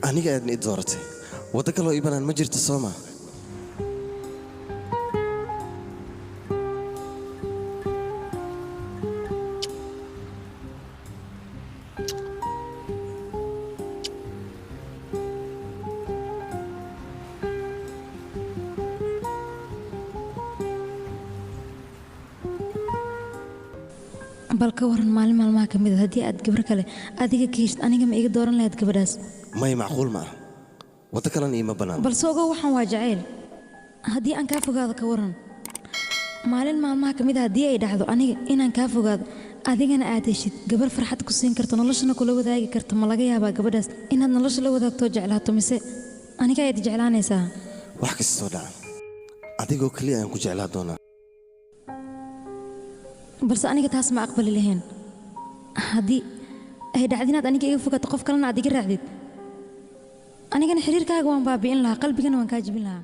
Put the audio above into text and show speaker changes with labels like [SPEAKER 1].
[SPEAKER 1] aniga aadna i dooratay waddo kaloo ii bannaan ma jirto soo maa
[SPEAKER 2] bal ka waran maalin maalmaha ka mid ah haddii aad gabar kale adiga ka heshid aniga ma iga dooran lahayd gabadhaas
[SPEAKER 1] may macquul ma aha waddo kalena iima bannaan
[SPEAKER 2] balse ogow waxaan waa jacayl haddii aan kaa fogaado ka waran maalin maalmaha ka mid ah haddii ay dhacdo aniga inaan kaa fogaado adigana aad heshid gabar farxad ku siin karto noloshana kula wadaagi karto ma laga yaabaa gabadhaas inaad nolosha la wadaagtoo jeclaato mise aniga ayaad jeclaanaysaa
[SPEAKER 1] wax kastoo dhaca adigoo keliya aan ku jeclaa doonaa
[SPEAKER 2] balse aniga taas ma aqbali lahayn haddii ay dhacdo inaad aniga iga fogato qof kalena aad iga raacdid anigana xiriirkaaga waan baabi'in lahaa qalbigana waan kaa jebin lahaa